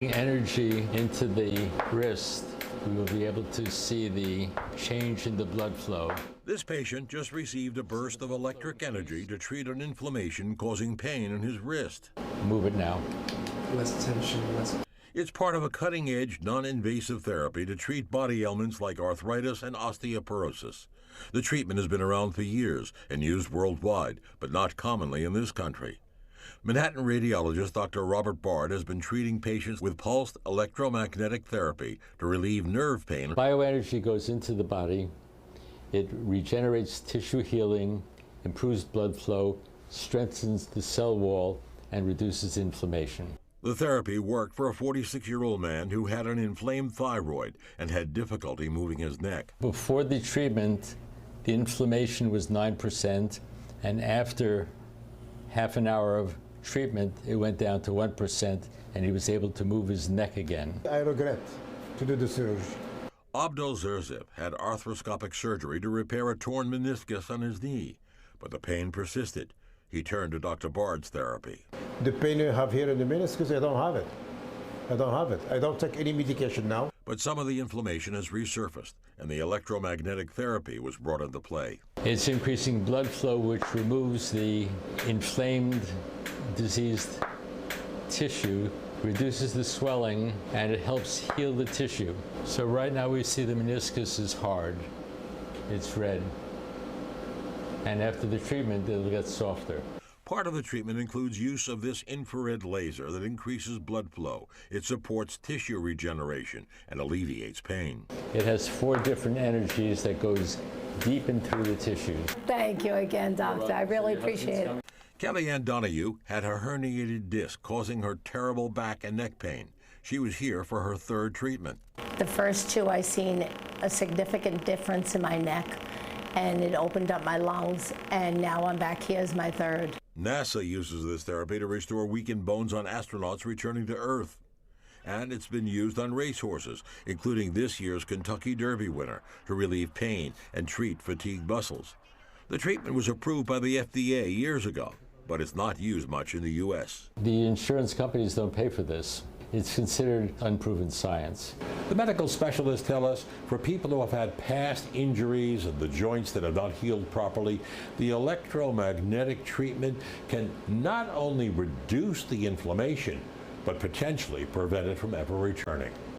Energy into the wrist, we will be able to see the change in the blood flow. This patient just received a burst of electric energy to treat an inflammation causing pain in his wrist. Move it now. Less tension, less. It's part of a cutting-edge, non-invasive therapy to treat body ailments like arthritis and osteoporosis. The treatment has been around for years and used worldwide, but not commonly in this country. Manhattan radiologist Dr. Robert Bard has been treating patients with pulsed electromagnetic therapy to relieve nerve pain. Bioenergy goes into the body. It regenerates tissue healing, improves blood flow, strengthens the cell wall, and reduces inflammation. The therapy worked for a 46-year-old man who had an inflamed thyroid and had difficulty moving his neck. Before the treatment, the inflammation was 9%, and after half an hour of treatment, it went down to 1%, and he was able to move his neck again. I regret to do the surgery. Abdul Zerzib had arthroscopic surgery to repair a torn meniscus on his knee, but the pain persisted. He turned to Dr. Bard's therapy. The pain you have here in the meniscus, I don't have it. I don't have it. I don't take any medication now. But some of the inflammation has resurfaced, and the electromagnetic therapy was brought into play. It's increasing blood flow, which removes the inflamed, diseased tissue, reduces the swelling, and it helps heal the tissue. So right now we see the meniscus is hard. It's red. And after the treatment, it'll get softer. Part of the treatment includes use of this infrared laser that increases blood flow. It supports tissue regeneration and alleviates pain. It has 4 different energies that goes deep and through the tissue. Thank you again, doctor. I really appreciate it. Kellyanne Donahue had a herniated disc causing her terrible back and neck pain. She was here for her 3rd treatment. The first 2, I seen a significant difference in my neck, and it opened up my lungs, and now I'm back here as my 3rd. NASA uses this therapy to restore weakened bones on astronauts returning to Earth. And it's been used on racehorses, including this year's Kentucky Derby winner, to relieve pain and treat fatigued muscles. The treatment was approved by the FDA years ago, but it's not used much in the U.S. The insurance companies don't pay for this. It's considered unproven science. The medical specialists tell us for people who have had past injuries and the joints that have not healed properly, the electromagnetic treatment can not only reduce the inflammation, but potentially prevent it from ever returning.